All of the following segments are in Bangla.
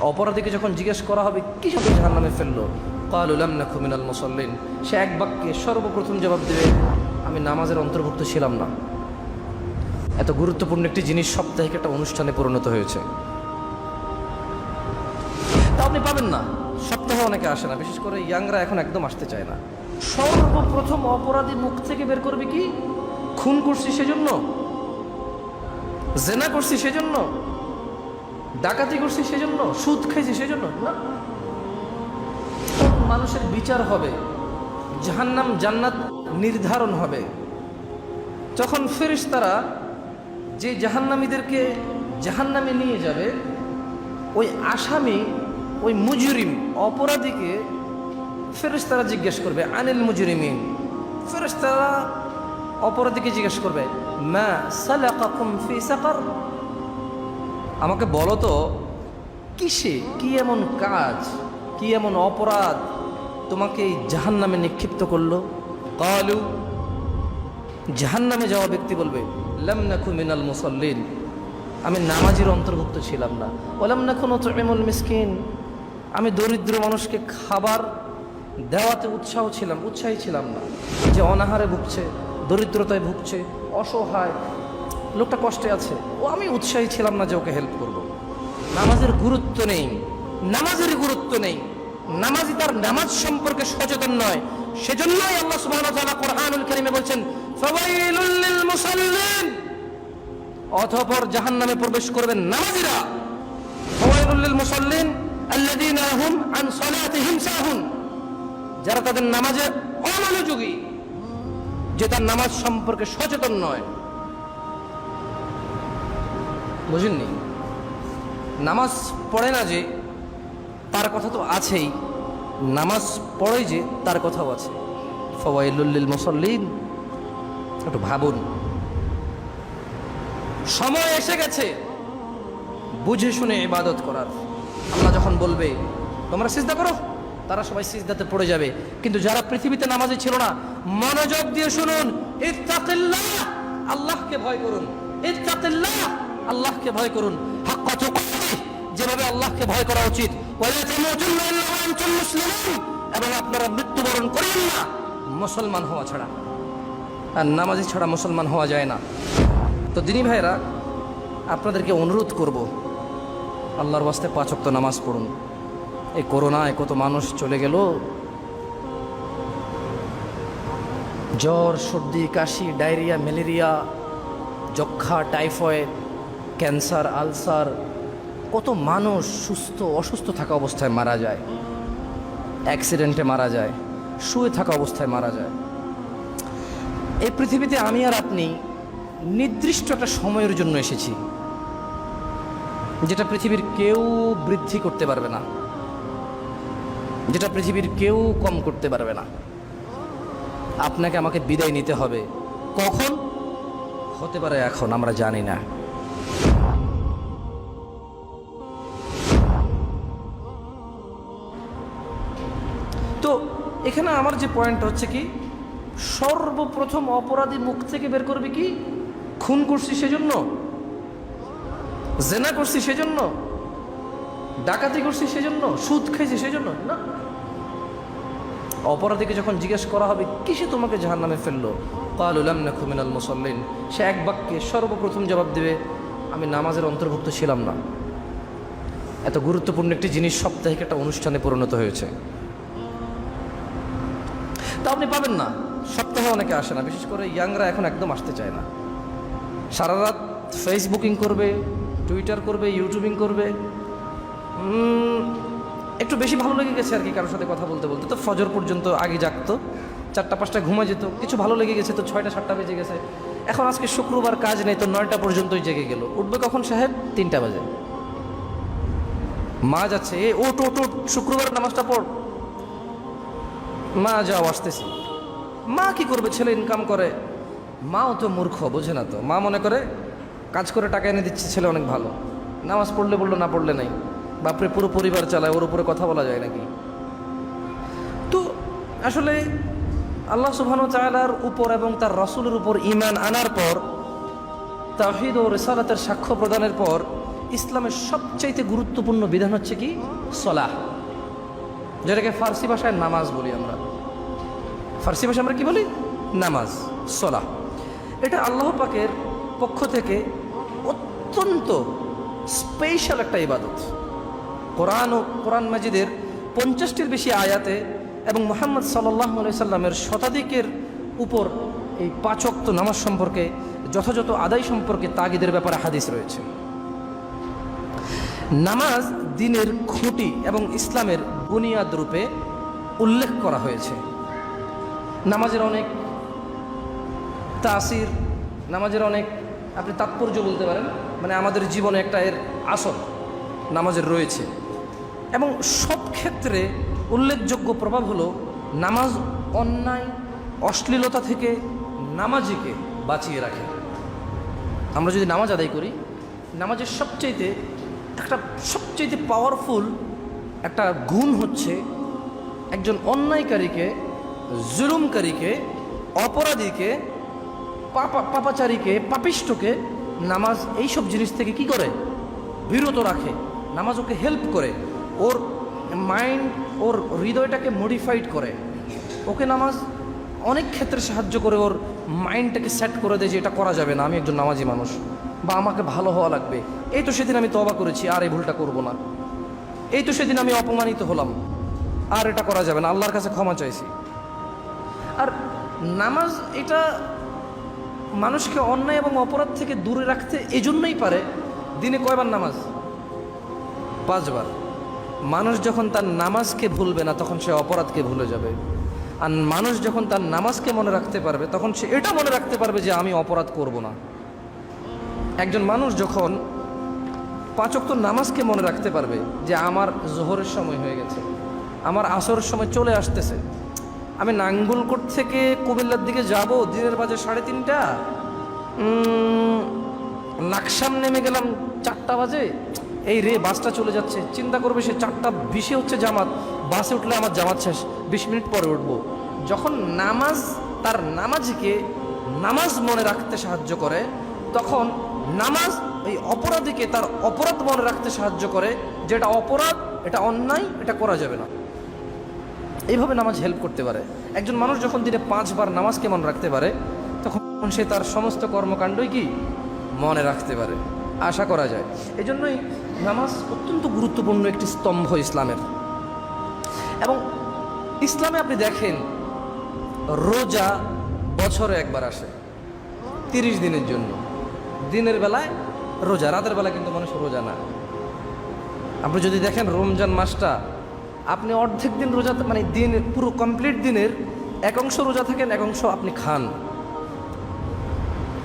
অপরাধীকে যখন জিজ্ঞেস করা হবে কি সাথে জাহান্নামে ফেললো, ক্বালু লাম নাকু মিনাল মুসাল্লিন, সে এক বাক্যে সর্বপ্রথম জবাব দেবে, আমি নামাজের অন্তর্ভুক্ত ছিলাম না। এত গুরুত্বপূর্ণ একটি জিনিস সাপ্তাহিক একটা অনুষ্ঠানে পরিণত হয়েছে, তা আপনি পাবেন না। সপ্তাহে অনেকে আসে না, বিশেষ করে ইয়াংরা এখন একদম আসতে চায় না। সর্বপ্রথম অপরাধী মুখ থেকে বের করবে কি, খুন করছি সেজন্য, জেনা করছি সেজন্য, ডাকাতি করছি সেজন্য, সুদ খাইছি সেজন্য না। মানুষের বিচার হবে, জাহান্নাম জান্নাত নির্ধারণ হবে। যখন ফেরেশতারা যে জাহান্নামীদেরকে জাহান্নামে নিয়ে যাবে, ওই আসামি, ওই মুজরিম অপরাধীকে ফেরেশতারা জিজ্ঞেস করবে, আনিল মুজরিমিন, ফেরেশতারা অপরাধীকে জিজ্ঞেস করবে, মা সালাকাকুম ফি সাকার, আমাকে বলো তো কিসে, কি এমন কাজ, কি এমন অপরাধ তোমাকে এই জাহান্নামে নিক্ষিপ্ত করলো। ক্বালু, জাহান্নামে যাওয়া ব্যক্তি বলবে, লাম নাকু মিনাল মুসাল্লিন, আমি নামাজের অন্তর্ভুক্ত ছিলাম না। ওয়ালাম নাকু নুতইমুল মিসকিন, আমি দরিদ্র মানুষকে খাবার দেওয়াতে উৎসাহী ছিলাম না। যে অনাহারে ভুগছে, দরিদ্রতায় ভুগছে, অসহায় লোকটা কষ্টে আছে, ও আমি উৎসাহী ছিলাম না যে ওকে হেল্প করব। নামাজের গুরুত্ব নেই, নামাজের গুরুত্ব নেই, নামাজি তার নামাজ সম্পর্কে সচেতন নয়। সেজন্যই আল্লাহ সুবহানাহু ওয়া তাআলা কোরআনুল কারীমে বলছেন, ফাওয়াইলুল লিল মুসাল্লিন, অতঃপর জাহান্নামে প্রবেশ করবেন নামাজিরা। ফাওয়াইলুল লিল মুসাল্লিন আল্লাযীনা হুম আন সালাতিহিম সাহুন, যারা তাদের নামাজে অমনোযোগী, যে তার নামাজ সম্পর্কে সচেতন নয়। বুঝেননি? নামাজ পড়ে না যে তার কথা তো আছেই, নামাজ পড়ে যে তার কথাও আছে। ফাওয়াইলুল লিল মুসাল্লিন, একটু ভাবুন। সময় এসে গেছে বুঝে শুনে ইবাদত করার। আল্লাহ যখন বলবে তোমরা সিজদা করো, তারা সবাই সিজদাতে পড়ে যাবে। কিন্তু যারা পৃথিবীতে নামাজি ছিল না, মনোযোগ দিয়ে শুনুন, ইত্তাকিল্লাহ, আল্লাহকে ভয় করুন। ইত্তাকিল্লাহ, আল্লাহকে ভয় করুন। হাক্কা তুকাতিহ, যেভাবে আল্লাহকে ভয় করা উচিত। ওয়ালা তামুতুন্না ইল্লা ওয়া আনতুম মুসলিমুন, এবং আপনারা মৃত্যুবরণ করেন না মুসলমান হওয়া ছাড়া। আর নামাজি ছাড়া মুসলমান হওয়া যায় না। তো দিনী ভাইরা, আপনাদেরকে অনুরোধ করব, আল্লাহর ওয়াস্তে 5 ওয়াক্ত নামাজ পড়ুন। এই করোনায় কত মানুষ চলে গেল, জ্বর, সর্দি, কাশি, ডায়রিয়া, ম্যালেরিয়া, যক্ষা, টাইফয়েড, ক্যান্সার, আলসার, কত মানুষ অসুস্থ থাকা অবস্থায় মারা যায়, অ্যাক্সিডেন্টে মারা যায়, শুয়ে থাকা অবস্থায় মারা যায়। এই পৃথিবীতে আমি আর আপনি নির্দিষ্ট একটা সময়ের জন্য এসেছি, যেটা পৃথিবীর কেউ বৃদ্ধি করতে পারবে না, যেটা পৃথিবীর কেউ কম করতে পারবে না। আপনাকে আমাকে বিদায় নিতে হবে। কখন হতে পারে এখন আমরা জানি না। তো এখানে আমার যে পয়েন্ট হচ্ছে কি, সর্বপ্রথম অপরাধী মুখ থেকে বের করবে কি, খুন করছি সেজন্য, জেনা করছি সেজন্য, ডাকাতি করছি সেজন্য, সুদ খাইছি সেজন্য না। অপরাধীকে যখন জিজ্ঞেস করা হবে কিসে তোমাকে জাহান্নামে ফেললো, ক্বালু লাম নাকু মিনাল মুসাল্লিন, সে এক বাক্যে সর্বপ্রথম জবাব দেবে, আমি নামাজের অন্তর্ভুক্ত ছিলাম না। এত গুরুত্বপূর্ণ একটি জিনিস সাপ্তাহিক একটা অনুষ্ঠানে পরিণত হয়েছে, তা আপনি পাবেন না। সপ্তাহে অনেকে আসে না, বিশেষ করে ইয়াংরা এখন একদম আসতে চায় না। সারা রাত ফেসবুকিং করবে, টুইটার করবে, ইউটিউবিং করবে। একটু বেশি ভালো লেগে গেছে আর কি কারোর সাথে কথা বলতে বলতে, তো ফজর পর্যন্ত আগে জাগতো, 4টা-5টায় ঘুমা যেত, কিছু ভালো লেগে গেছে তো 6টা-7টা বেজে গেছে। এখন আজকে শুক্রবার, কাজ নেই, তো 9টা পর্যন্তই জেগে গেল। উঠবে কখন সাহেব? 3টা বাজে। মা যাচ্ছে, ওট ওট ওট, শুক্রবার নামাজটা পড়। মা যাও, আসতেছি। মা কি করবে? ছেলে ইনকাম করে। মাও তো মূর্খ, বোঝে না তো। মা মনে করে কাজ করে টাকা এনে দিচ্ছে, ছেলে অনেক ভালো, নামাজ পড়লে বললো, না পড়লে নাই। বাপরে, পুরো পরিবার চালায়, ওর উপরে কথা বলা যায় নাকি? তো আসলে আল্লাহ সুবহানাহু ওয়া তাআলার উপর এবং তার রাসূলের উপর ঈমান আনার পর, তাওহীদ ও রিসালাতের সাক্ষ্য প্রদানের পর ইসলামের সবচাইতে গুরুত্বপূর্ণ বিধান হচ্ছে কি? সলাহ, যেটাকে ফার্সি ভাষায় নামাজ বলি আমরা। ফার্সি ভাষায় আমরা কি বলি? নামাজ, সলাহ। এটা আল্লাহ পাকের পক্ষ থেকে অত্যন্ত স্পেশাল একটা ইবাদত। কোরআন মাজিদের 50টির বেশি আয়াতে এবং মুহাম্মদ সাল্লাল্লাহু আলাইহি সাল্লামের শতাধিকের উপর এই 5 ওয়াক্ত নামাজ সম্পর্কে, যথাযথ আদায় সম্পর্কে তাগিদের ব্যাপারে হাদিস রয়েছে। নামাজ দ্বীনের খুঁটি এবং ইসলামের বুনিয়াদ রূপে উল্লেখ করা হয়েছে। নামাজের অনেক তাসির, নামাজের অনেক আপনি তাৎপর্য বলতে পারেন, মানে আমাদের জীবনে একটা এর আসর নামাজের রয়েছে। এবং সব ক্ষেত্রে উল্লেখযোগ্য প্রভাব হলো নামাজ অন্যায় অশ্লীলতা থেকে নামাজিকে বাঁচিয়ে রাখে। আমরা যদি নামাজ আদায় করি, নামাজের সবচাইতে পাওয়ারফুল একটা গুণ হচ্ছে একজন অন্যায়কারীকে, জুলুমকারীকে, অপরাধীকে, পাপাচারীকে, পাপিষ্ঠকে নামাজ এইসব জিনিস থেকে কি করে? বিরত রাখে। নামাজ ওকে হেল্প করে, ওর মাইন্ড, ওর হৃদয়টাকে মডিফাইড করে। ওকে নামাজ অনেক ক্ষেত্রে সাহায্য করে, ওর মাইন্ডটাকে সেট করে দেয় যে এটা করা যাবে না, আমি একজন নামাজি মানুষ, বা আমাকে ভালো হওয়া লাগবে। এই তো সেদিন আমি তওবা করেছি, আর এই ভুলটা করব না। এই তো সেদিন আমি অপমানিত হলাম, আর এটা করা যাবে না, আল্লাহর কাছে ক্ষমা চাইছি। আর নামাজ এটা মানুষকে অন্যায় এবং অপরাধ থেকে দূরে রাখতে এজন্যই পারে। দিনে কয়বার নামাজ? 5 বার। মানুষ যখন তার নামাজকে ভুলবে না, তখন সে অপরাধকে ভুলে যাবে। আর মানুষ যখন তার নামাজকে মনে রাখতে পারবে, তখন সে এটা মনে রাখতে পারবে যে আমি অপরাধ করব না। একজন মানুষ যখন 5 ওয়াক্ত নামাজকে মনে রাখতে পারবে যে আমার জোহরের সময় হয়ে গেছে, আমার আসরের সময় চলে আসতেছে, আমি নাঙ্গলকোট থেকে কুমিল্লার দিকে যাব, দিনের বাজে 3:30, লাকসাম নেমে গেলাম 4টা বাজে, এই রে বাসটা চলে যাচ্ছে, চিন্তা করবে সে 4:20 হচ্ছে জামাত, বাসে উঠলে আমার জামাত শেষ, 20 মিনিট পরে উঠবো। যখন নামাজ তার নামাজিকে নামাজ মনে রাখতে সাহায্য করে, তখন নামাজ এই অপরাধীকে তার অপরাধ মনে রাখতে সাহায্য করে, যে এটা অপরাধ, এটা অন্যায়, এটা করা যাবে না। এইভাবে নামাজ হেল্প করতে পারে। একজন মানুষ যখন দিনে 5 বার নামাজকে মনে রাখতে পারে, তখন সে তার সমস্ত কর্মকাণ্ডই কি মনে রাখতে পারে, আশা করা যায়। এই জন্যই নামাজ অত্যন্ত গুরুত্বপূর্ণ একটি স্তম্ভ ইসলামের। এবং ইসলামে আপনি দেখেন, রোজা বছরে একবার আসে 30 দিনের জন্য। দিনের বেলায় রোজা, রাতের বেলা কিন্তু মানুষ রোজা না। আপনি যদি দেখেন রমজান মাসটা, আপনি অর্ধেক দিন রোজা, মানে দিন পুরো কমপ্লিট দিনের এক অংশ রোজা থাকেন, এক অংশ আপনি খান।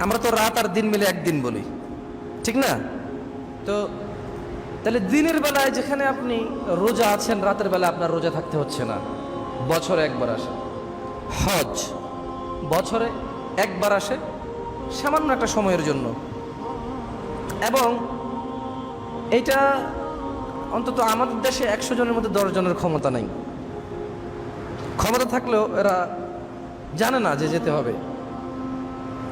আমরা তো রাত আর দিন মিলে একদিন বলি, ঠিক না? তো তাহলে দিনের বেলায় যেখানে আপনি রোজা আছেন, রাতের বেলা আপনার রোজা থাকতে হচ্ছে না। বছরে একবার আসে হজ, বছরে একবার আসে সামান্য একটা সময়ের জন্য। এবং এটা অন্তত আমাদের দেশে 100 জনের মধ্যে 10 জনের ক্ষমতা নাই। ক্ষমতা থাকলেও এরা জানে না যে যেতে হবে।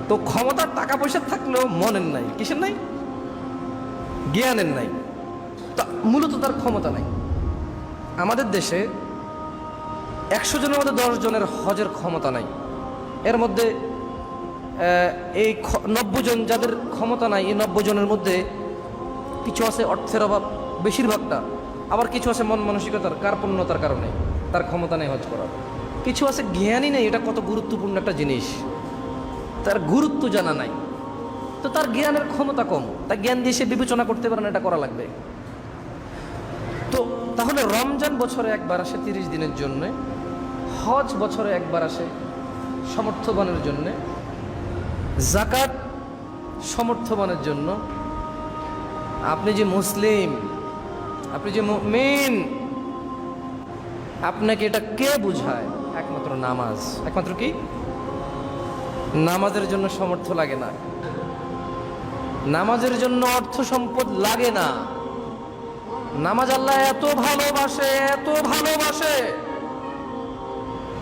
তো ক্ষমতার টাকা পয়সা থাকলেও মনের নাই। কিসের নাই? জ্ঞানের নাই। তা মূলত তার ক্ষমতা নাই। আমাদের দেশে 100 জনের মধ্যে 10 জনের হজের ক্ষমতা নাই। এর মধ্যে এই 90 জন যাদের ক্ষমতা নাই, এই 90 জনের মধ্যে কিছু আছে অর্থের অভাব, বেশিরভাগটা। আবার কিছু আছে মন মানসিকতার কার্পণ্যতার কারণে তার ক্ষমতা নেই হজ করার। কিছু আছে জ্ঞানই নেই, এটা কত গুরুত্বপূর্ণ একটা জিনিস, তার গুরুত্ব জানা নাই। তো তার জ্ঞানের ক্ষমতা কম, তার জ্ঞান দিয়ে সে বিবেচনা করতে পারে না এটা করা লাগবে। তো তাহলে রমজান বছরে একবার আসে 30 দিনের জন্যে, হজ বছরে একবার আসে সমর্থবানের জন্যে, যাকাত সমর্থবানের জন্য। আপনি যে মুসলিম, আপনি যে মুমিন, আপনাকে এটা কে বুঝায়? একমাত্র নামাজ। একমাত্র কি? নামাজের জন্য সামর্থ্য লাগে না, নামাজের জন্য অর্থ সম্পদ লাগে না। নামাজ আল্লাহ এত ভালোবাসে, এত ভালোবাসে,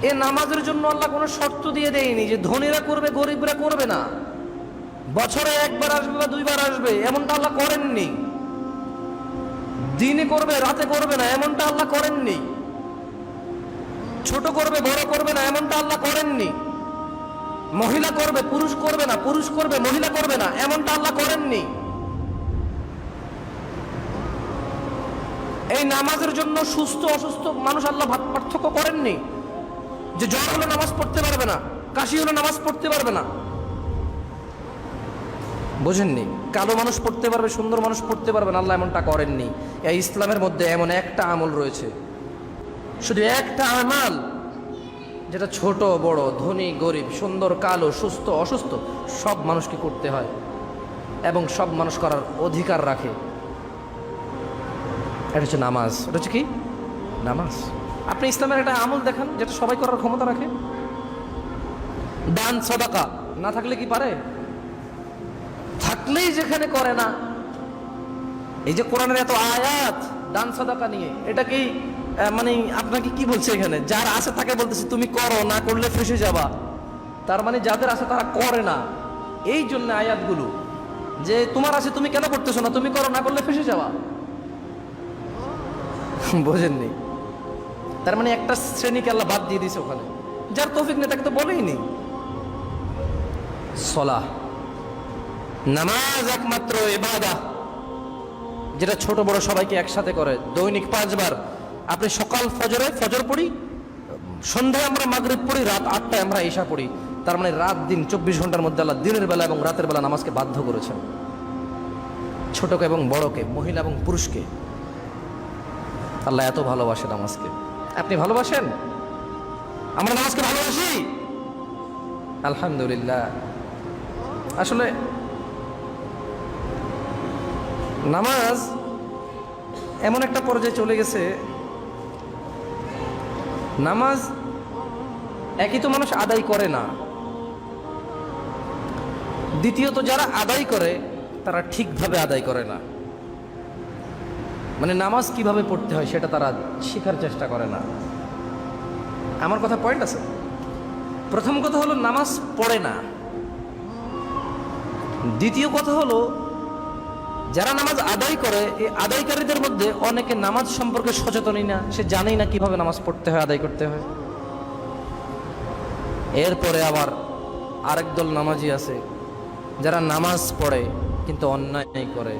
এ নামাজের জন্য আল্লাহ কোনো শর্ত দিয়ে দেয়নি যে ধনীরা করবে গরিবরা করবে না, বছরে একবার আসবে বা 2 বার আসবে, এমনটা আল্লাহ করেননি। দিনে করবে রাতে করবে না এমনটা আল্লাহ করেননি, ছোট করবে বড় করবে না এমনটা আল্লাহ করেননি, মহিলা করবে পুরুষ করবে না, পুরুষ করবে মহিলা করবে না এমনটা আল্লাহ করেননি। এই নামাজের জন্য সুস্থ অসুস্থ মানুষ আল্লাহ পার্থক্য করেননি, যে জ্বর হলে নামাজ পড়তে পারবে না, কাশি হলে নামাজ পড়তে পারবে না। বোঝেননি? কালো মানুষ পড়তে পারবে, সুন্দর মানুষ পড়তে পারবে না, আল্লাহ এমনটা করেননি। এই ইসলামের মধ্যে এমন একটা আমল রয়েছে, শুধু একটা আমাল, যেটা ছোট বড় ধনী গরিব সুন্দর কালো সুস্থ অসুস্থ সব মানুষকে করতে হয় এবং সব মানুষ করার অধিকার রাখে। এটা হচ্ছে নামাজ। এটা হচ্ছে কি? নামাজ। আপনি ইসলামের একটা আমল দেখান যেটা সবাই করার ক্ষমতা রাখে। দান সাদাকা না থাকলে কি পারে? থাকলেই যেখানে করে না। এই যে কোরআনের এত আয়াত দান সাদাকা নিয়ে, এটা কি মানে আপনাকে কি বলছে এখানে? যার আছে তাকে বলতেছে তুমি করো, না করলে ফেসে যাবা। তার মানে যাদের আছে তারা করে না। এই জন্য আয়াতগুলো যে তোমার আছে তুমি কেন করতেছো না, তুমি করো, না করলে ফেসে যাওয়া। বোঝেননি? তার মানে একটা শ্রেণীকে আল্লাহ বাদ দিয়ে দিয়েছে ওখানে। যার তৌফিক নেই তাকে তো বলেই নি। সলাহ, নামাজ একমাত্র ইবাদত যেটা ছোট বড় সবাইকে একসাথে করে। দৈনিক 5 বার আপনি সকাল ফজরে ফজর পড়ি, সন্ধ্যায় আমরা মাগরিব পড়ি, রাত 8টায় আমরা ইশা পড়ি। তার মানে রাত দিন 24 ঘন্টার মধ্যে আল্লাহ দিনের বেলা এবং রাতের বেলা নামাজকে বাধ্য করেছেন, ছোটকে এবং বড়কে, মহিলা এবং পুরুষকে। আল্লাহ এত ভালোবাসে নামাজকে। আপনি ভালোবাসেন? আমরা নামাজকে ভালোবাসি আলহামদুলিল্লাহ। আসলে নামাজ এমন একটা পর্যায়ে চলে গেছে, নামাজ একই তো মানুষ আদায় করে না, দ্বিতীয়ত যারা আদায় করে তারা ঠিকভাবে আদায় করে না। মানে নামাজ কিভাবে পড়তে হয় সেটা তারা শেখার চেষ্টা করে না। আমার কথা পয়েন্ট আছে। প্রথম কথা হলো নামাজ পড়ে না। দ্বিতীয় কথা হলো যারা নামাজ আদায় করে, এই আদায়কারীদের মধ্যে অনেকে নামাজ সম্পর্কে সচেতনই না, সে জানেই না কিভাবে নামাজ পড়তে হয়, আদায় করতে হয়। এরপরে আবার আরেক দল নামাজি আছে যারা নামাজ পড়ে কিন্তু অন্যায় করে,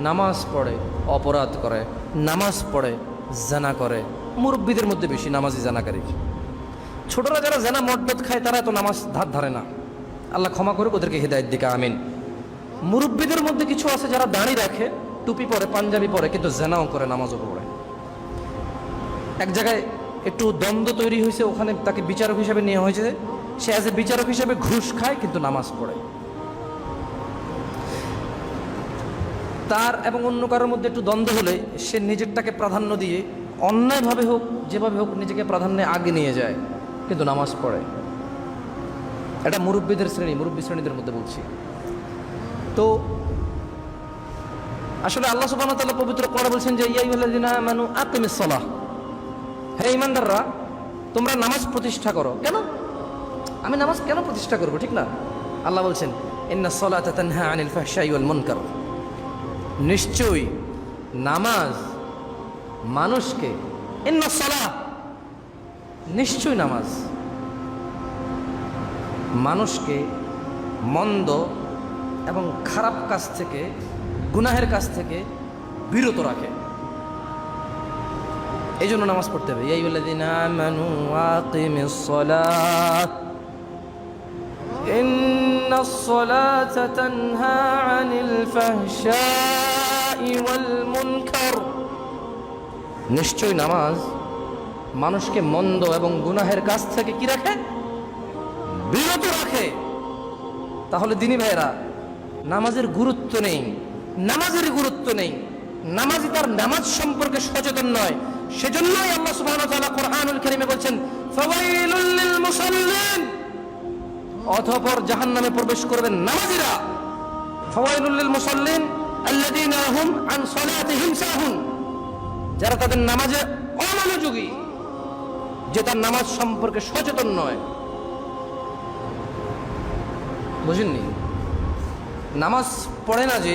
নামাজ পড়ে অপরাধ করে, নামাজ পড়ে জানা করে। মুরব্বীদের মধ্যে বেশি নামাজি জানাকারী। ছোটরা যারা জানা মদবত খায় তারা এত নামাজ ধার ধারে না। আল্লাহ ক্ষমা করুক, ওদেরকে হিদায়াত দিক, আমিন। মুরব্বীদের মধ্যে কিছু আছে যারা দাঁড়ি রাখে, টুপি পরে, পাঞ্জাবি পরে, কিন্তু জানাও করে, নামাজও পড়ে। এক জায়গায় একটু দ্বন্দ্ব তৈরি হয়েছে, ওখানে তাকে বিচারক হিসেবে নেওয়া হয়েছে। সে অ্যাজ এ বিচারক হিসেবে ঘুষ খায় কিন্তু নামাজ পড়ে। তার এবং অন্য কারোর মধ্যে একটু দ্বন্দ্ব হলে সে নিজেরটাকে প্রাধান্য দিয়ে অন্যায়ভাবে হোক যেভাবে হোক নিজেকে প্রাধান্যে আগে নিয়ে যায়, কিন্তু নামাজ পড়ে। এটা মুরব্বীদের শ্রেণী, মুরব্বী শ্রেণীদের মধ্যে বলছি। তো আসলে আল্লাহ সুবহানাহু ওয়া তাআলা পবিত্র কোরআনে বলছেন যে ইয়া আইয়ুহাল্লাযিনা আমানু আকিমিস সালাহ, হে ঈমানদাররা তোমরা নামাজ প্রতিষ্ঠা করো। কেন? আমি নামাজ কেন প্রতিষ্ঠা করব? ঠিক না? আল্লাহ বলছেন ইন্নাস সালাতা তানহা আনিল ফাহশাই ওয়াল মুনকার, নিশ্চয়ই নামাজ মানুষকে, ইন্নাস সালাহ নিশ্চয়ই নামাজ মানুষকে মন্দ এবং খারাপ কাজ থেকে, গুনাহের কাজ থেকে বিরত রাখে। এই জন্য নামাজ পড়তে হবে। ইয়া আইয়ুহাল্লাযীনা আমানু আকিমিস সালাহ ইন্নাস সালাতা তানহা আনিল ফাহশাই ওয়াল মুনকার, নিশ্চয়ই নামাজ মানুষকে মন্দ এবং গুনাহের কাজ থেকে কি রাখে? বিরত রাখে। তাহলে দিনী ভাইরা, নামাজের গুরুত্ব নেই, নামাজের গুরুত্ব নেই, নামাজি তার নামাজ সম্পর্কে সচেতন নয়। সেজন্যই আল্লাহ সুবহানাহু ওয়া তাআলা কোরআনুল কারীমে বলছেন ফাওয়াইলুল লিল মুসাল্লিন, অতঃপর জাহান্নামে প্রবেশ করবেন নামাজীরা। ফাওয়াইলুল লিল মুসাল্লিন আল্লাযীনা হুম আন সালাতিহিম সাহুন, যারা তাদের নামাজে অমনোযোগী, যে তার নামাজ সম্পর্কে সচেতন নয়। বুঝেননি? নামাজ পড়ে না যে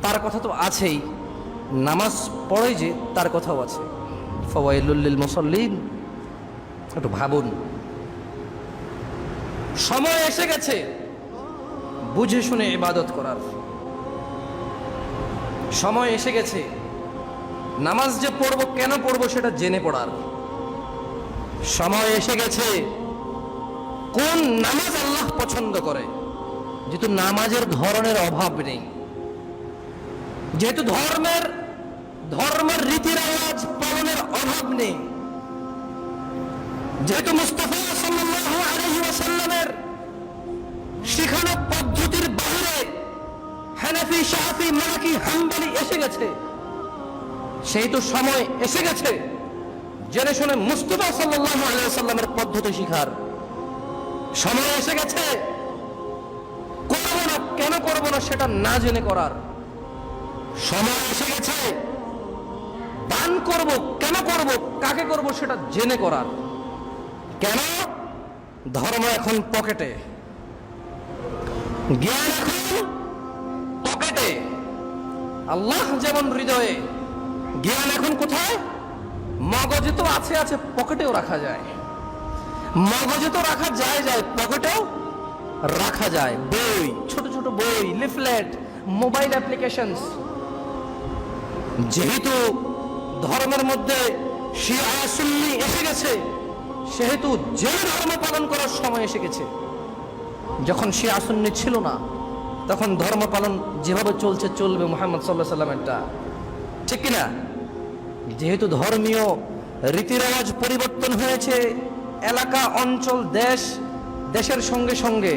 তার কথা তো আছেই, নামাজ পড়ে যে তার কথাও আছে। ফাওয়াইলুল লিল মুসাল্লিন, একটু ভাবুন। সময় এসে গেছে বুঝে শুনে ইবাদত করার। সময় এসে গেছে নামাজ যে পড়বো কেন পড়বো সেটা জেনে পড়ার। সময় এসে গেছে কোন নামাজ আল্লাহ পছন্দ করে, যেহেতু নামাজের ধরনের অভাব নেই, যেহেতু ধর্মের রীতি রেওয়াজ পালনের অভাব নেই, যেহেতু মুস্তাফা সাল্লাল্লাহু আলাইহি ওয়াসাল্লামের শিখানো পদ্ধতির বাইরে হানাফি, শাফি, মালিকি, হাম্বলি এসে গেছে, সেই তো সময় এসে গেছে জেনে শুনে মুস্তাফা সাল্লাল্লাহু আলাইহি ওয়াসাল্লামের পদ্ধতি শিখার। সময় এসে গেছে করবো না কেন করবো না সেটা না জেনে করার। সময় এসে গেছে দান করব কেন করব কাকে করব সেটা জেনে করার। কেন? ধর্ম এখন পকেটে, জ্ঞান এখন পকেটে। আল্লাহ যেমন হৃদয়ে, জ্ঞান এখন কোথায়? মগজে তো আছে, পকেটেও রাখা যায়। মগজে তো রাখা যায়, পকেটেও রাখা যায়। বই, ছোট ছোট বই, লিফলেট, মোবাইল অ্যাপ্লিকেশনস। যেহেতু ধর্মের মধ্যে শিয়া সুন্নি এসে গেছে, সেহেতু যে ধর্ম পালন করার সময় এসে গেছে। যখন শিয়া সুন্নি ছিল না তখন ধর্ম পালন যেভাবে চলবে মুহাম্মদ সাল্লাল্লাহু আলাইহি ওয়াসাল্লামেরটা, ঠিক কিনা? যেহেতু ধর্মীয় রীতি রেওয়াজ পরিবর্তন হয়েছে, এলাকা, অঞ্চল, দেশের সঙ্গে সঙ্গে,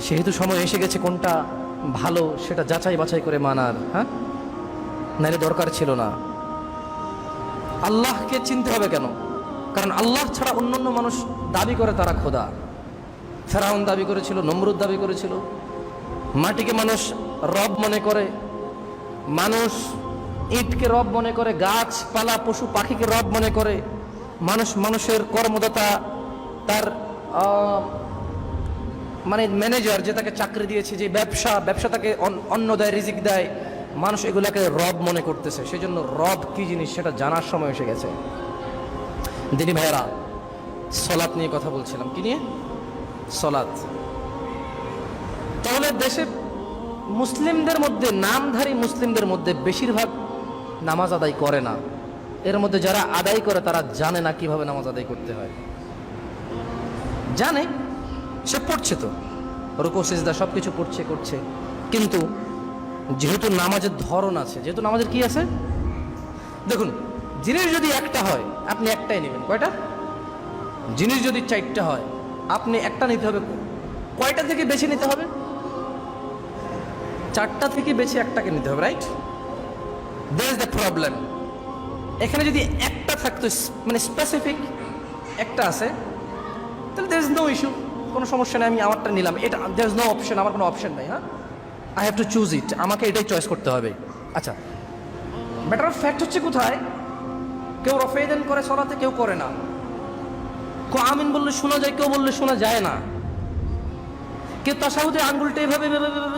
সেহেতু সময় এসে গেছে কোনটা ভালো সেটা যাচাই বাছাই করে মানার। হ্যাঁ, নাইলে দরকার ছিল না। আল্লাহকে চিনতে হবে কেন? কারণ আল্লাহ ছাড়া অন্যান্য মানুষ দাবি করে তারা খোদা। ফেরাউন দাবি করেছিল, নমরুদ দাবি করেছিল। মাটিকে মানুষ রব মনে করে, মানুষ ইটকে রব মনে করে, গাছপালা, পশু পাখিকে রব মনে করে। মানুষের কর্মদাতা, তার মানে ম্যানেজার যে তাকে চাকরি দিয়েছে, যে ব্যবসা তাকে অন্ন দেয়, রিজিক দেয়, মানুষ এগুলাকে রব মনে করতেছে। সেজন্য রব কি জিনিস সেটা জানার সময় এসে গেছে। দিনী ভাইয়েরা, সলাত নিয়ে কথা বলছিলাম। কি নিয়ে? সলাত। তাহলে দেশে মুসলিমদের মধ্যে, নামধারী মুসলিমদের মধ্যে বেশিরভাগ নামাজ আদায় করে না। এর মধ্যে যারা আদায় করে তারা জানে না কিভাবে নামাজ আদায় করতে হয়। জানে, সে পড়ছে, তো রুকু সিজদা সবকিছু করছে, কিন্তু যেহেতু নামাজের ধরন আছে, যেহেতু নামাজের কি আছে, দেখুন, জিনিস যদি একটা হয় আপনি একটাই নেবেন। কয়টা? জিনিস যদি 4টা হয় আপনি একটা নিতে হবে। কয়টা থেকে বেছে নিতে হবে? 4টা থেকে বেছে একটাকে নিতে হবে, right? That is the problem. এখানে যদি একটা থাকতো, মানে স্পেসিফিক একটা আছে, তাহলে দ্যার ইজ নো ইস্যু, কোনো সমস্যা নেই, আমি আমারটা নিলাম। এটা দ্যার ইজ নো অপশন, আমার কোনো অপশন নাই। হ্যাঁ, আই হ্যাভ টু চুজ ইট, আমাকে এটাই চয়েস করতে হবে। আচ্ছা, ম্যাটার অফ ফ্যাক্ট হচ্ছে কোথায়, কেউ রফেদান করে সলাতে, কেউ করে না। কেউ আমিন বললে শোনা যায়, কেউ বললে শোনা যায় না। কেউ তাশাহুদে আঙ্গুলটা এভাবে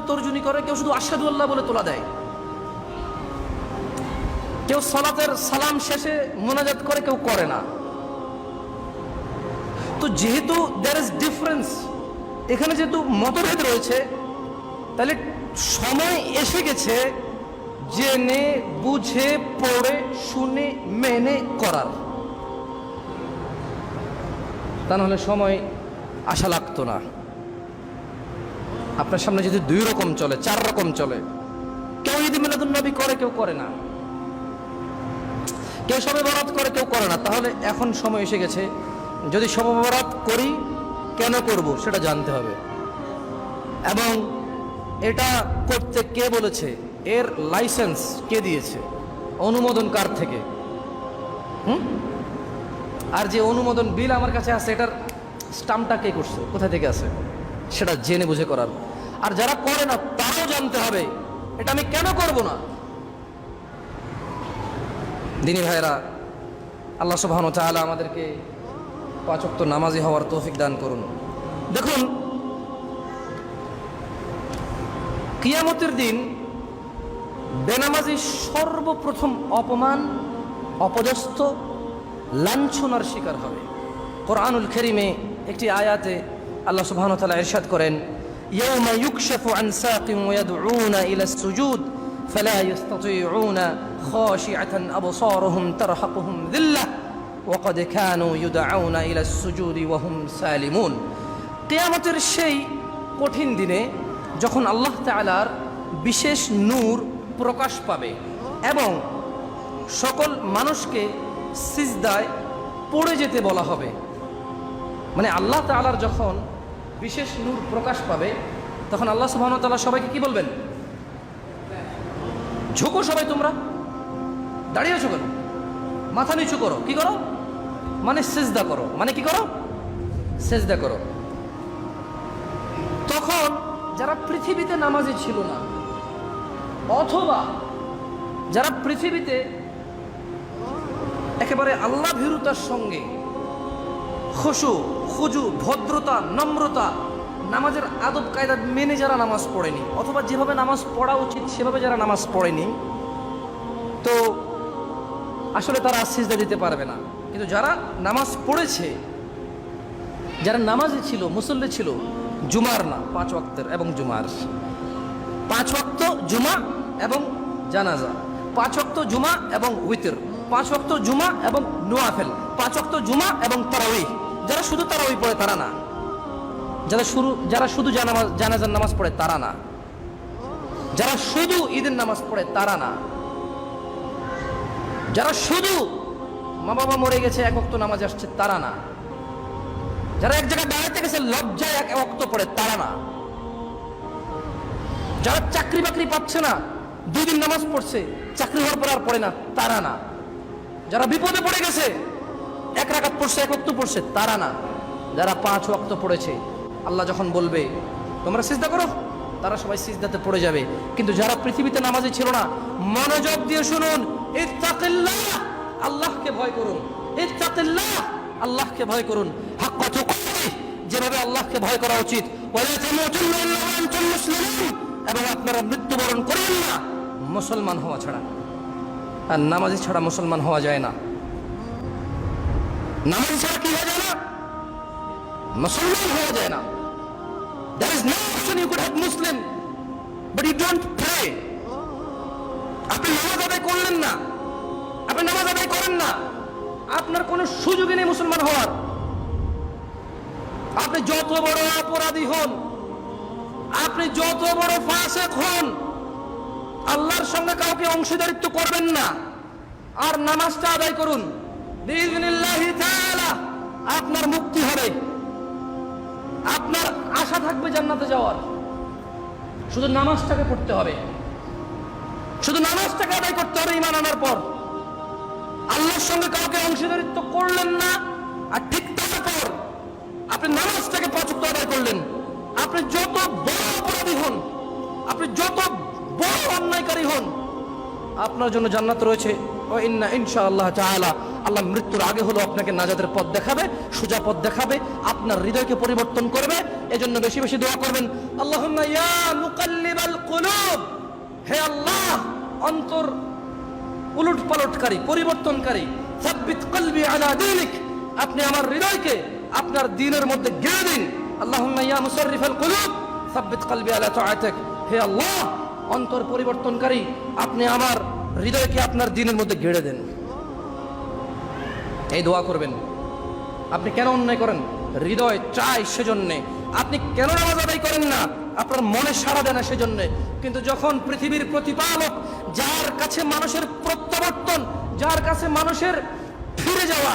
তর্জনী করে, কেউ শুধু আশহাদু আল্লাহ বলে তোলা দেয়। কেউ সলাতের সালাম শেষে মোনাজাত করে, কেউ করে না। তো যেহেতু দেয়ার ইজ ডিফারেন্স, এখানে যেহেতু মতভেদ রয়েছে, তাহলে সময় এসে গেছে জেনে বুঝে পড়ে শুনে মেনে করার। তা নাহলে সময় আশা লাগতো না। আপনার সামনে যদি 2 রকম চলে, 4 রকম চলে, কেউ ঈদ মিলাদুন নবী করে, কেউ করে না, কেউ শবে বরাত করে, কেউ করে না, তাহলে এখন সময় এসে গেছে, যদি শবে বরাত করি কেন করব সেটা জানতে হবে, এবং এটা করতে কে বলেছে, এর লাইসেন্স কে দিয়েছে, অনুমোদন কার থেকে। আর যে অনুমোদন বিল আমার কাছে আছে, এটার স্টাম্পটা কে করছে, কোথা থেকে আছে, সেটা জেনে বুঝে করার। আর যারা করে না তারাও জানতে হবে এটা আমি কেন করব না। দিনী ভাইরা, আল্লাহ সুবহানাহু ওয়া তাআলা আমাদেরকে 5 ওয়াক্ত নামাজি হওয়ার তৌফিক দান করুন। দেখুন, কিয়ামতের দিন বেনামাজি সর্বপ্রথম অপমান, অপদস্থ, লাঞ্ছনার শিকার হবে। কোরআনুল কারীমে একটি আয়াতে আল্লাহ সুবহানাহু ওয়া তাআলা ইরশাদ করেন, ইয়াওমা ইউকশাফু আন সাকিন ওয়া ইয়াদউনা ইলা সুজুদ ফালা ইস্তাতিউনা খাশিআতান আবসারুহুম তারহাকুহুম যিল্লাহ ওয়া ক্বাদ কানু ইউদআউনা ইলা সুজুদি ওয়া হুম সালিমুন। কিয়ামতের সেই কঠিন দিনে যখন আল্লাহ তাআলার বিশেষ নূর প্রকাশ পাবে এবং সকল মানুষকে সিজদায় পড়ে যেতে বলা হবে, মানে আল্লাহ তাআলার যখন বিশেষ নূর প্রকাশ পাবে তখন আল্লাহ সুবহানাহু ওয়া তাআলা সবাইকে কি বলবেন? ঝুঁকো সবাই, তোমরা দাঁড়িয়ে আছো কেন? মাথা নিচু করো। কি করো? মানে সিজদা করো। মানে কি করো? সিজদা করো। তখন যারা পৃথিবীতে নামাজি ছিল না, অথবা যারা পৃথিবীতে একেবারে আল্লাহ ভীরুতার সঙ্গে খুশু, খুজু, ভদ্রতা, নম্রতা, নামাজের আদব কায়দা মেনে যারা নামাজ পড়েনি, অথবা যেভাবে নামাজ পড়া উচিত সেভাবে যারা নামাজ পড়েনি, তো আসলে তারা সিজদা দিতে পারবে না। কিন্তু যারা নামাজ পড়েছে, যারা নামাজি ছিল, মুসল্লি ছিল, জুমার না 5 ওয়াক্তের এবং জুমার 5 ওয়াক্ত জুমা এবং জানাজা, 5 ওয়াক্ত জুমা এবং উইতর, 5 ওয়াক্ত জুমা এবং নওয়াফিল, 5 ওয়াক্ত জুমা এবং তারাউইহ। যারা শুধু তারাউইহ পড়ে তারা না, যারা শুধু জানাজার নামাজ পড়ে তারা না, যারা শুধু ঈদের নামাজ পড়ে তারা না, যারা শুধু মা বাবা মরে গেছে এক ওয়াক্ত নামাজ আসছে তারা না, যারা এক জায়গায় দাঁড়াতে গেছে লজ্জায় এক ওয়াক্ত পড়ে তারা না, যারা চাকরি বাকরি পাচ্ছে না 2 দিন নামাজ পড়ছে, চাকরি হওয়ার পর আর পড়ে না তারা না, যারা বিপদে পড়ে গেছে 1 রাকাত পড়ছে, 1 ওয়াক্ত পড়ছে তারা না, যারা 5 ওয়াক্ত পড়েছে আল্লাহ যখন বলবে তোমরা সিজদা করো, তারা সবাই সিজদাতে পড়ে যাবে। কিন্তু যারা পৃথিবীতে নামাজি ছিল না, মনোযোগ দিয়ে শুনুন, ইত্তাকিল্লাহ, আল্লাহকে ভয় করুন, ইত্তাকিল্লাহ, আল্লাহকে ভয় করুন, হাক্কা তুকাতিহ, যেভাবে আল্লাহকে ভয় করা উচিত, ওয়ালা তামুতুন্না ইল্লা ওয়া আনতুম মুসলিমুন, এবং আপনারা মৃত্যুবরণ করেন না মুসলমান হওয়া ছাড়া। আর নামাজি ছাড়া মুসলমান হওয়া যায় না। নামাজি ছাড়া কি হওয়া যায় না? মুসলমান হওয়া যায় না। There is no option you could have Muslim, but you don't pray. আপনি নামাজ আদায় করলেন না, আপনি নামাজ আদায় করেন না, আপনার কোনো সুযোগই নেই মুসলমান হওয়ার। আপনি যত বড় অপরাধী হন, আপনি যত বড় ফাসিক হন, আল্লাহর সঙ্গে কাউকে অংশীদারিত্ব করবেন না, আর নামাজটা আদায় করুন, বিইজনিল্লাহি তাআলা আপনার মুক্তি হবে, আপনার আশা থাকবে জান্নাতে যাওয়ার। শুধু নামাজটাকে পড়তে হবে, শুধু নামাজটাকে আদায় করতে হবে ঈমান আনার পর। আল্লাহর সঙ্গে কাউকে অংশীদারিত্ব করলেন না, আর ঠিক তারপর আপনি নামাজটাকে 5 ওয়াক্ত আদায় করলেন। আপনি যত বড় অপরাধী হন, আপনি যত বড় অন্যায়কারী হন, আপনার জন্য জান্নাত রয়েছে। ও ইন্না ইনশাআল্লাহ তাআলা, আল্লাহ মৃত্যুর আগে হলো আপনাকে নাজাতের পথ দেখাবে, সোজা পথ দেখাবে, আপনার হৃদয়কে পরিবর্তন করবে। এজন্য বেশি বেশি দোয়া করবেন, আল্লাহুম্মা ইয়া মুকাল্লিবাল কুলুব, হে আল্লাহ অন্তর উলট পালটকারী, পরিবর্তনকারী, সাব্বিত কলবি আলা দীনিক, আপনি আমার হৃদয়কে আপনার দ্বীনের মধ্যে গেড়ে দিন। আল্লাহুম্মা ইয়া মুসাররিফাল কুলুব সাব্বিত কলবি আলা তাআতিক, হে আল্লাহ অন্তর পরিবর্তনকারী, আপনি আমার হৃদয়কে আপনার দ্বীনের মধ্যে গেড়ে দেন। এই দোয়া করবেন। আপনি কেন অন্যায় করেন? হৃদয় চায় সেজন্যে। আপনি কেন নামাজ আদায় করেন না? আপনার মনে সাড়া দেয় না সেজন্যে। কিন্তু যখন পৃথিবীর প্রতিপালক, যার কাছে মানুষের প্রত্যাবর্তন, যার কাছে মানুষের ফিরে যাওয়া,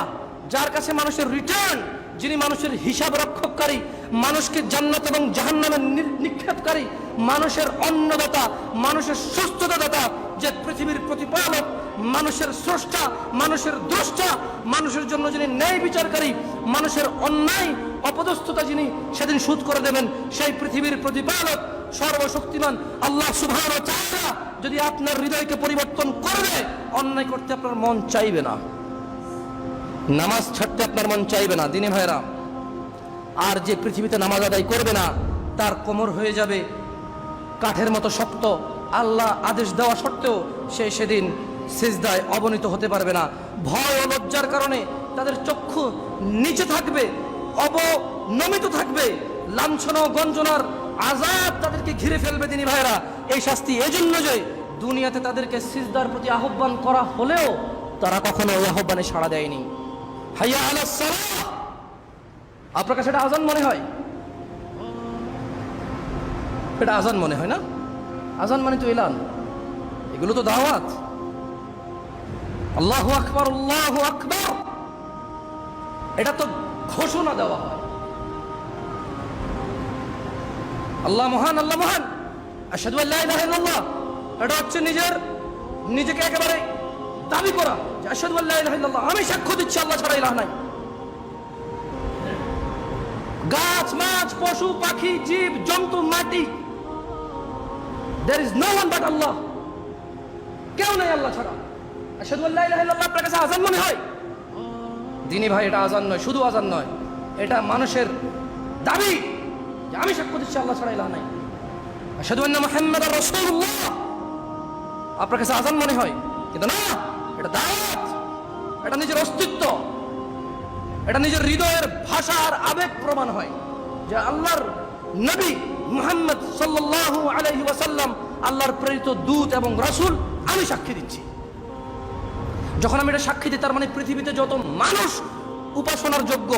যার কাছে মানুষের রিটার্ন, যিনি মানুষের হিসাব রক্ষককারী, মানুষকে জান্নাত এবং জাহান্নামে নিক্ষেপকারী, মানুষের অন্নদাতা, মানুষের সুস্থতাদাতা, যে পৃথিবীর প্রতিপালক, মানুষের স্রষ্টা, মানুষের দ্রষ্টা, মানুষের জন্য যিনি ন্যায় বিচারকারী, মানুষের অন্যায় অপদস্থতা যিনি সেদিন শোধ করে দেবেন, সেই পৃথিবীর প্রতিপালক সর্বশক্তিমান আল্লাহ সুবহানাহু ওয়া তাআলা যদি আপনার হৃদয়কে পরিবর্তন করবে, অন্যায় করতে আপনার মন চাইবে না, নামাজ ছাড়তে আপনার মন চাইবে না। দিনে ভাইরা, আর যে পৃথিবীতে নামাজ আদায় করবে না, তার কোমর হয়ে যাবে কাঠের মতো শক্ত, আল্লাহ আদেশ দেওয়া সত্ত্বেও সে সেদিন সিজদায় অবনীত হতে পারবে না। ভয় ও লজ্জার কারণে তাদের চক্ষু নিচে থাকবে, অবনমিত থাকবে, লাঞ্ছনা ও গঞ্জনার আযাব তাদেরকে ঘিরে ফেলবে। দিনী ভাইরা, এই শাস্তি এজন্য যে দুনিয়াতে তাদেরকে সিজদার প্রতি আহ্বান করা হলেও তারা কখনো ওই আহ্বানে সাড়া দেয়নি। হাইয়া আলাস সালাহ, আপনার কাছে এটা আজান মনে হয়? এটা আজান মনে হয় না? আজান মানে তো এলান, এগুলো তো দাওয়াত। আল্লাহু আকবার, আল্লাহু আকবার, এটা তো ঘোষণা দেওয়া হয়। আল্লাহ মহান, আল্লাহ মহান, আশহাদু আল্লা ইলাহা ইল্লাল্লাহ, এটা হচ্ছে নিজেকে একেবারে দাবি করা যে আশহাদু আল্লা ইলাহা ইল্লাল্লাহ, আমি সাক্ষ্য দিচ্ছি আল্লাহ ছাড়া ইলাহ নাই। গাছ, মাছ, পশু, পাখি, জীব, জন্তু, মাটি, there is no one but Allah, কেউ নেই আল্লাহ ছাড়া। আশহাদু আল্লা ইলাহা ইল্লাল্লাহ আপনার কাছে আযান মনে হয়? দিনী ভাই, এটা আযান নয়, শুধু আযান নয়, এটা মানুষের দাবি যে আমি সাক্ষ্য দিচ্ছি আল্লাহ ছাড়া ইলাহ নাই। আশহাদু আন্না মুহাম্মাদার রাসূলুল্লাহ আপনার কাছে আযান মনে হয়, কিন্তু না, এটা দাওয়াত, এটা নিজের অস্তিত্ব, এটা নিজের হৃদয়ের ভাষার আবেগ প্রমাণ হয় যে আল্লাহর নবী মুহাম্মদ সাল্লাল্লাহু আলাইহি ওয়াসাল্লাম আল্লাহর প্রেরিত দূত এবং রাসূল, আমি সাক্ষী দিচ্ছি। যখন আমি এটা সাক্ষী দিই, তার মানে পৃথিবীতে যত মানুষ উপাসনার যোগ্য,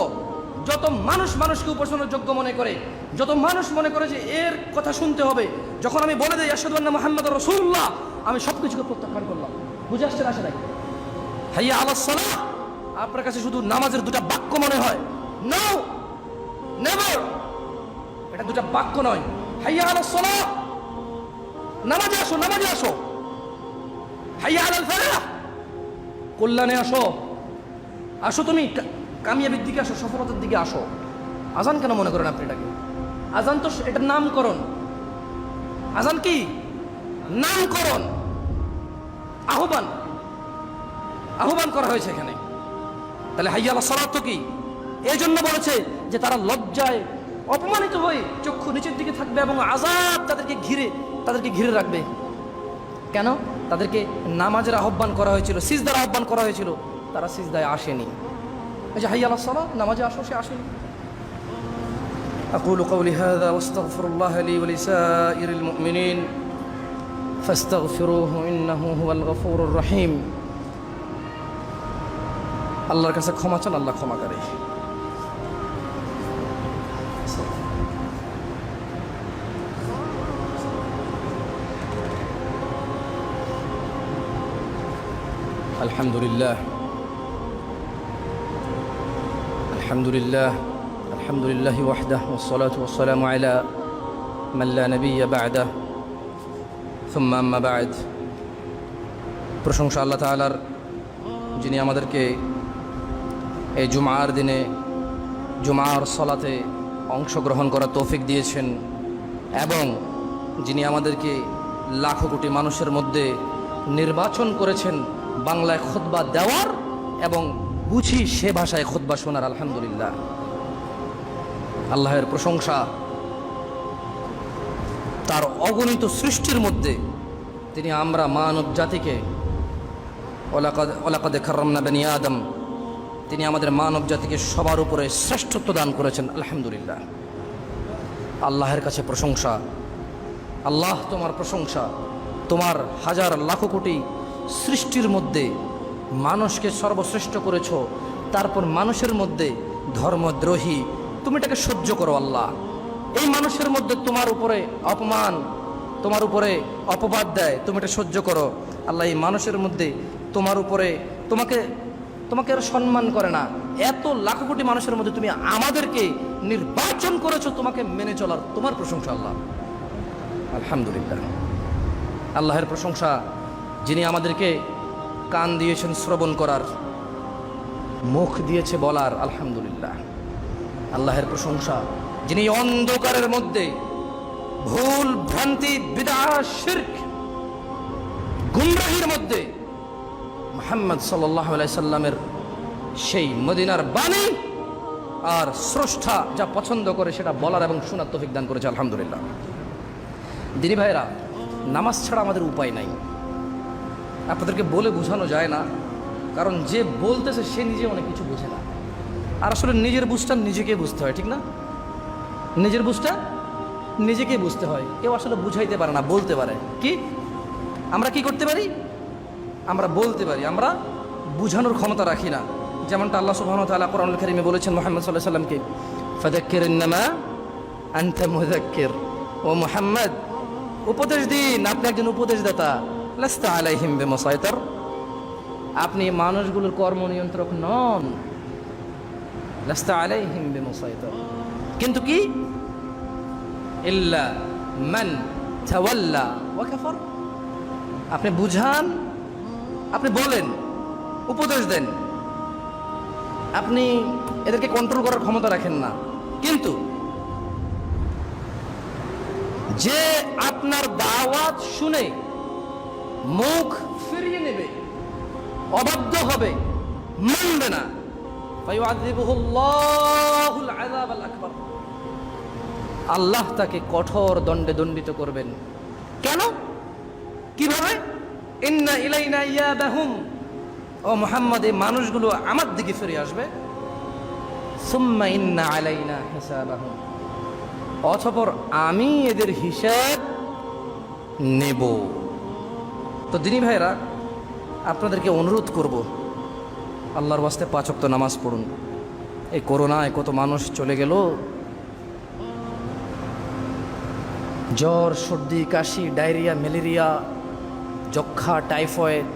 যত মানুষ মানুষকে উপাসনার যোগ্য মনে করে, যত মানুষ মনে করে যে এর কথা শুনতে হবে, যখন আমি বলে দিই আশহাদু আন্না মুহাম্মাদুর রাসূলুল্লাহ, আমি সবকিছুকে প্রত্যাখ্যান করলাম। বুঝে আসছে না? আসে নাই? হাইয়া আলাস সালাহ আপনার কাছে শুধু নামাজের দুটা বাক্য মনে হয়? নো, নেভার, এটা দুটা বাক্য নয়। হাইয়া আলাস সালাহ, নামাজে আসো, নামাজে আসো। হাইয়া আলাল ফালাহ, কল্যাণে আসো, আসো, তুমি কামিয়াবির দিকে আসো, সফলতার দিকে আসো। আজান কেন মনে করেন আপনি এটাকে? আজান তো এটার নামকরণ। আজান কি? নামকরণ, আহ্বান, আহ্বান করা হয়েছে এখানে। তাহলে হাইয়া আলাস সালাত তো কি? এই জন্য বলেছে যে তারা লজ্জায় অপমানিত হয়ে চক্ষু নিচের দিকে থাকবে এবং আযাব তাদেরকে ঘিরে রাখবে। কেন? তাদেরকে নামাজের আহ্বান করা হয়েছিল, সিজদার আহ্বান করা হয়েছিল, তারা সিজদায় আসেনি। এই যে হাইয়া আলাস সালাত, নামাজে আসো, সে আসেনি। আকুলু কওলি হাযা ওয়াস্তাগফিরুল্লাহ লি ওয়া লিসাইরিল মুমিনিন ফাস্তাগফিরুহু ইন্নাহু হুয়াল গফুরুর রহিম। আল্লাহর কাছে ক্ষমা চান, আল্লাহ ক্ষমা করে। আলহামদুলিল্লাহ, আলহামদুলিল্লাহ, আলহামদুলিল্লাহি ওয়াহদাহু ওয়াসসালাতু ওয়াসসালামু আলা মান লা নাবিয়্যা বা'দাহু সুম্মা আম্মা বা'দ। প্রশংসা আল্লাহ তাআলার, যিনি আমাদেরকে এই জুমার দিনে জুমার সালাতে অংশগ্রহণ করার তৌফিক দিয়েছেন এবং যিনি আমাদেরকে লাখো কোটি মানুষের মধ্যে নির্বাচন করেছেন বাংলায় খুতবা দেওয়ার এবং বুঝি সে ভাষায় খুতবা শোনার। আলহামদুলিল্লাহ, আল্লাহের প্রশংসা। তার অগণিত সৃষ্টির মধ্যে তিনি আমরা মানব জাতিকে ওয়ালাকাদ কাররামনা বনি আদম, তিনি আমাদের মানব জাতিকে সবার উপরে শ্রেষ্ঠত্ব দান করেছেন। আলহামদুলিল্লাহ, আল্লাহের কাছে প্রশংসা। আল্লাহ, তোমার প্রশংসা। তোমার হাজার লাখো কোটি সৃষ্টির মধ্যে মানুষকে সর্বশ্রেষ্ঠ করেছ, তারপর মানুষের মধ্যে ধর্মদ্রোহী তুমি এটাকে সহ্য করো। আল্লাহ, এই মানুষের মধ্যে তোমার উপরে অপমান, তোমার উপরে অপবাদ দেয়, তুমি এটা সহ্য করো। আল্লাহ, এই মানুষের মধ্যে তোমার উপরে তোমাকে আর সম্মান করে না, এত লাখো কোটি মানুষের মধ্যে তুমি আমাদেরকে নির্বাচন করেছো তোমাকে মেনে চলার, তোমার প্রশংসা আল্লাহ। আলহামদুলিল্লাহ, আল্লাহের প্রশংসা, যিনি আমাদেরকে কান দিয়েছেন শ্রবণ করার, মুখ দিয়েছে বলার। আলহামদুলিল্লাহ, আল্লাহের প্রশংসা, যিনি অন্ধকারের মধ্যে ভুল ভ্রান্তি বিদআত শিরক গুমরাহির মধ্যে মুহাম্মদ সাল্লাল্লাহু আলাইহি সাল্লামের সেই মদিনার বাণী আর স্রষ্টা যা পছন্দ করে সেটা বলার এবং শোনার তৌফিক দান করেছে। আলহামদুলিল্লাহ, দিনী ভাইরা, নামাজ ছাড়া আমাদের উপায় নাই। আপনাদেরকে বলে বোঝানো যায় না, কারণ যে বলতেছে সে নিজে অনেক কিছু বোঝে না। আর আসলে নিজের বুঝটা নিজেকে বুঝতে হয়, ঠিক না? নিজের বুঝটা নিজেকেই বুঝতে হয়। কেউ আসলে বুঝাইতে পারে না, বলতে পারে। কি আমরা কি করতে পারি? আমরা বলতে পারি, আমরা বুঝানোর ক্ষমতা রাখি না। যেমনটা আল্লাহ সুবহানাহু ওয়া তাআলা কোরআনুল কারীমে বলেছেন মুহাম্মদ সাল্লাল্লাহু আলাইহি ওয়াসাল্লামকে, ফাযাক্কির ইন্নামা আনতা মুযাক্কির। ও মুহাম্মদ, উপদেশ দিন, আপনি একজন উপদেশদাতা। লাস্তা আলাইহিম বিমুসাইতির, আপনি মানুষগুলোর কর্ম নিয়ন্ত্রক নন। লাস্তা আলাইহিম বিমুসাইতির, কিন্তু কি ইল্লা মান তাওয়াল্লা ওয়া কাফার, আপনি বুঝান, আপনি বলেন, উপদেশ দেন, আপনি এদেরকে কন্ট্রোল করার ক্ষমতা রাখেন না। কিন্তু যে আপনার দাওয়াত শুনে মুখ ফিরিয়ে নেবে, অবাধ্য হবে, মানবে না, ফায়ুআযিবুহুল্লাহুল আযাবাল আকবার, আল্লাহ তাকে কঠোর দণ্ডে দণ্ডিত করবেন। কেন? কিভাবে? ইন্না ইলাইনা ইয়াবাহুম, ও মুহাম্মদ, এই মানুষগুলো আমার দিকে ফিরে আসবে। সুম্মা ইন্না আলাইনা হিসাবাহুম, অতঃপর আমি এদের হিসাব নেব। তো দিনী ভাইরা, আপনাদেরকে অনুরোধ করব, আল্লাহর ওয়াস্তে 5 ওয়াক্ত নামাজ পড়ুন। এই করোনায় কত মানুষ চলে গেল, জ্বর, সর্দি, কাশি, ডায়রিয়া, ম্যালেরিয়া, যক্ষা, টাইফয়েড,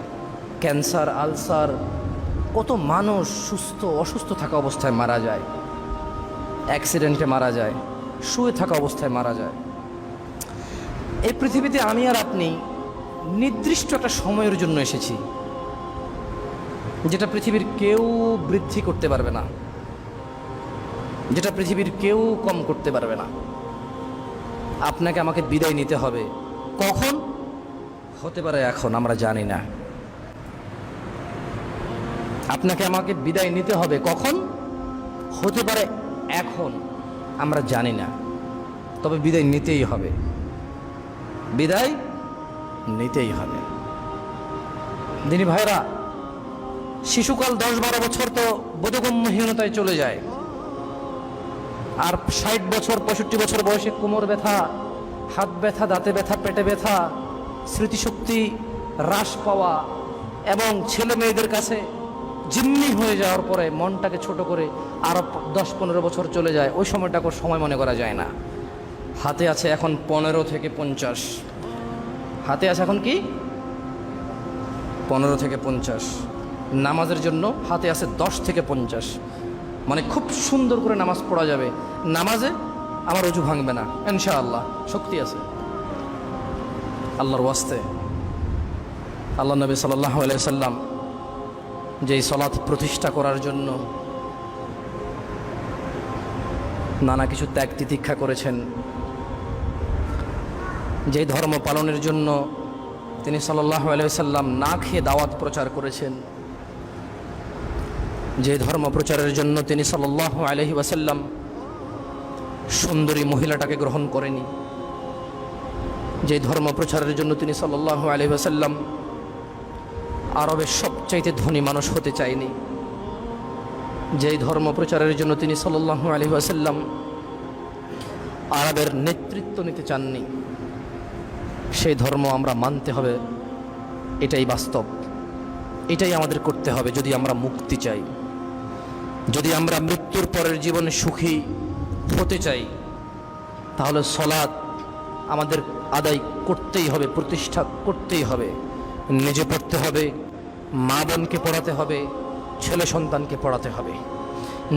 ক্যান্সার, আলসার, কত মানুষ অসুস্থ থাকা অবস্থায় মারা যায়, অ্যাক্সিডেন্টে মারা যায়, শুয়ে থাকা অবস্থায় মারা যায়। এই পৃথিবীতে আমি আর আপনি নির্দিষ্ট একটা সময়ের জন্য এসেছি, যেটা পৃথিবীর কেউ বৃদ্ধি করতে পারবে না, যেটা পৃথিবীর কেউ কম করতে পারবে না। আপনাকে আমাকে বিদায় নিতে হবে। কখন? হতে পারে এখন, আমরা জানি না। আপনাকে আমাকে বিদায় নিতে হবে কখন? হতে পারে এখন, আমরা জানি না। তবে বিদায় নিতেই হবে, বিদায় নিতেই হবে। দিনী ভাইরা, শিশুকাল 10-12 বছর তো বোধগম্যহীনতায় চলে যায়, আর 60 বছর 65 বছর বয়সে কোমর ব্যথা, হাত ব্যথা, দাঁতে ব্যথা, পেটে ব্যথা, স্মৃতিশক্তি হ্রাস পাওয়া এবং ছেলে মেয়েদের কাছে জিম্মি হয়ে যাওয়ার পরে মনটাকে ছোট করে আরও 10-15 বছর চলে যায়। ওই সময়টাকে সময় মনে করা যায় না। হাতে আছে এখন 15 থেকে 50, হাতে আছে এখন কি 15 থেকে 50। নামাজের জন্য হাতে আছে 10 থেকে 50, মানে খুব সুন্দর করে নামাজ পড়া যাবে। নামাজে আমার অজু ভাঙবে না ইনশাআল্লাহ, শক্তি আছে আল্লাহর ওয়াস্তে। আল্লাহ নবী সাল্লাল্লাহু আলাইহি সাল্লাম যেই সালাত প্রতিষ্ঠা করার জন্য নানা কিছু ত্যাগ তিতিক্ষা করেছেন, যেই ধর্ম পালনের জন্য তিনি সাল্লাল্লাহু আলাইহি সাল্লাম না খেয়ে দাওয়াত প্রচার করেছেন, যে ধর্ম প্রচারের জন্য তিনি সাল্লাল্লাহু আলাইহি ওয়াসাল্লাম সুন্দরী মহিলাটাকে গ্রহণ করেনি, যে ধর্ম প্রচারের জন্য তিনি সাল্লাল্লাহু আলাইহি ওয়াসাল্লাম আরবের সবচাইতে ধনী মানুষ হতে চায়নি, যেই ধর্ম প্রচারের জন্য তিনি সাল্লাল্লাহু আলাইহি ওয়াসাল্লাম আরবের নেতৃত্ব নিতে চাননি, সেই ধর্ম আমরা মানতে হবে। এটাই বাস্তব, এটাই আমাদের করতে হবে যদি আমরা মুক্তি চাই, যদি আমরা মৃত্যুর পরের জীবনে সুখী হতে চাই। তাহলে সলাত আমাদের আদায় করতেই হবে, প্রতিষ্ঠা করতেই হবে। নিজে পড়তে হবে, মা বোনকে পড়াতে হবে, ছেলে সন্তানকে পড়াতে হবে।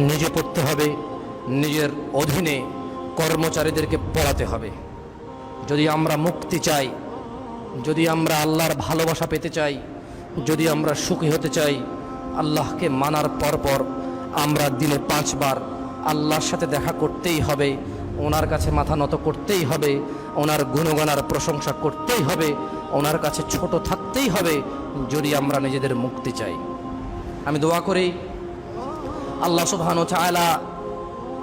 নিজে পড়তে হবে, নিজের অধীনে কর্মচারীদেরকে পড়াতে হবে। যদি আমরা মুক্তি চাই, যদি আমরা আল্লাহর ভালোবাসা পেতে চাই, যদি আমরা সুখী হতে চাই, আল্লাহকে মানার পর আমরা দিনে 5 বার আল্লাহর সাথে দেখা করতেই হবে, ওনার কাছে মাথা নত করতেই হবে, ওনার গুণগানার প্রশংসা করতেই হবে, ওনার কাছে ছোট থাকতেই হবে, যদি আমরা নিজেদের মুক্তি চাই। আমি দোয়া করি আল্লাহ সুবহানাহু ওয়া তাআলা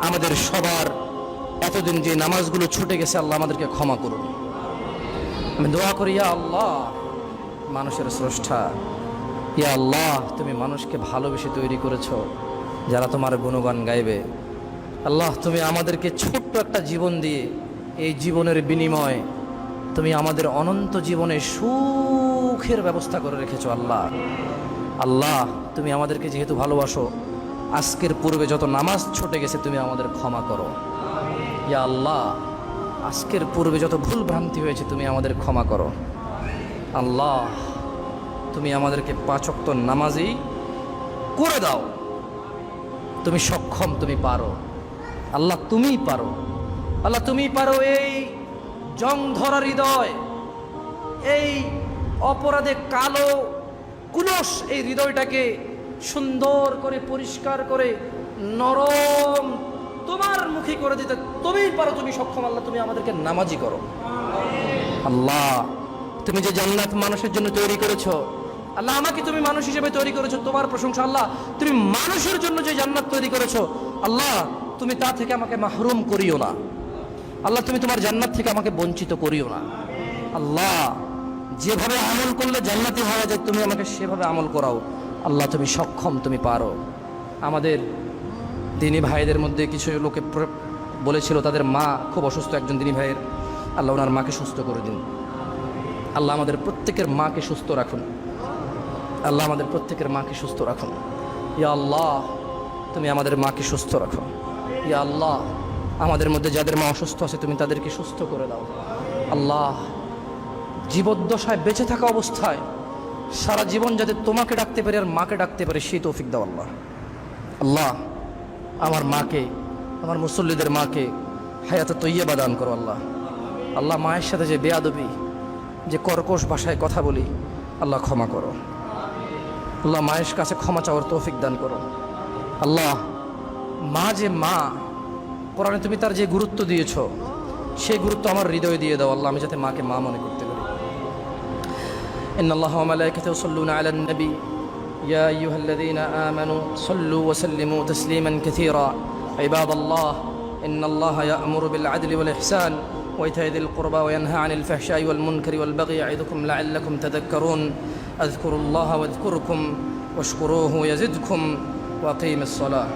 আমাদের সবার এতদিন যে নামাজগুলো ছুটে গেছে, আল্লাহ আমাদেরকে ক্ষমা করুন। আমি দোয়া করি, ইয়া আল্লাহ, মানুষের স্রষ্টা, ইয়া আল্লাহ, তুমি মানুষকে ভালোবেসে তৈরি করেছো যারা তোমার গুণগান গাইবে। আল্লাহ, তুমি আমাদেরকে ছোট্ট একটা জীবন দিয়ে এই জীবনের বিনিময়ে তুমি আমাদের অনন্ত জীবনে সুখের ব্যবস্থা করে রেখেছো। আল্লাহ, আল্লাহ, তুমি আমাদেরকে যেহেতু ভালোবাসো, আজকের পূর্বে যত নামাজ ছুটে গেছে তুমি আমাদের ক্ষমা করো। ইয়া আল্লাহ, আজকের পূর্বে যত ভুল ভ্রান্তি হয়েছে তুমি আমাদের ক্ষমা করো। আল্লাহ, তুমি আমাদেরকে 5 ওয়াক্ত নামাজই করে দাও। তুমি সক্ষম, তুমি পারো। আল্লাহ, তুমিই পারো। আল্লাহ, তুমিই পারো এই জং ধরা হৃদয়, এই অপরাধে কালো কুলস এই হৃদয়টাকে সুন্দর করে পরিষ্কার করে নরম তোমার মুখী করে দিতে তুমিই পারো, তুমি সক্ষম। আল্লাহ, তুমি আমাদেরকে নামাজি করো। আল্লাহ, তুমি যে জান্নাত মানুষের জন্য তৈরি করেছো, আল্লাহ, আমাকে তুমি মানুষ হিসেবে তৈরি করেছো, তোমার প্রশংসা। আল্লাহ, তুমি মানুষের জন্য যে জান্নাত তৈরি করেছো, আল্লাহ, তুমি তা থেকে আমাকে মাহরুম করিও না। আল্লাহ, তুমি তোমার জান্নাত থেকে আমাকে বঞ্চিত করিও না। আল্লাহ, যেভাবে আমল করলে জান্নাতি হওয়া যায় তুমি আমাকে সেভাবে আমল করাও। আল্লাহ, তুমি সক্ষম, তুমি পারো। আমাদের দিনী ভাইদের মধ্যে কিছু লোকে বলেছিল তাদের মা খুব অসুস্থ, একজন দিনী ভাইয়ের। আল্লাহ, ওনার মাকে সুস্থ করে দিন। আল্লাহ, আমাদের প্রত্যেকের মাকে সুস্থ রাখুন। আল্লাহ, আমাদের প্রত্যেকের মাকে সুস্থ রাখুন। ইয়া আল্লাহ, তুমি আমাদের মাকে সুস্থ রাখো। ইয়া আল্লাহ, আমাদের মধ্যে যাদের মা অসুস্থ আছে তুমি তাদেরকে সুস্থ করে দাও। আল্লাহ, জীবদ্দশায় বেঁচে থাকা অবস্থায় সারা জীবন যাতে তোমাকে ডাকতে পারে আর মাকে ডাকতে পারে সেই তৌফিক দাও। আল্লাহ, আল্লাহ, আমার মাকে, আমার মুসল্লিদের মাকে হায়াতে তৈয়বা দান করো। আল্লাহ, আল্লাহ, মায়ের সাথে যে বেয়াদবি, যে কর্কশ ভাষায় কথা বলি, আল্লাহ ক্ষমা করো। আল্লাহ, মায়ের কাছে ক্ষমা চাওয়ার তৌফিক দান করো। আল্লাহ, মা যে মা, কোরআনে তুমি তার যে গুরুত্ব দিয়েছো সেই গুরুত্ব আমার হৃদয়ে দিয়ে দাও। আল্লাহ, আমি যাতে মাকে মা মনে করতে পারি। ইন্নাল্লাহা ওয়া মালাইকাতাহু ইউসাল্লুনা আলান নবী ইয়া আইয়ুহাল্লাযীনা আমানু সাল্লু ওয়া সাল্লিমু তাসলিমান কাসীরা। ইবাদাল্লাহ, ইন্নাল্লাহা ইয়া'মুরু বিল আদলি ওয়াল ইহসান ওয়া ইতা'i যিল কুরবা ওয়া ইয়ানহা আনিল ফাহশাই ওয়াল মুনকারি ওয়াল বাগই ইয়া'iদুকুম লা'আল্লাকুম তাযাক্কারুন। আযকুরুল্লাহা ওয়াযকুরকুম ওয়াশকুরুহু ইয়াজিদকুম ওয়া আকিমিস সালাহ।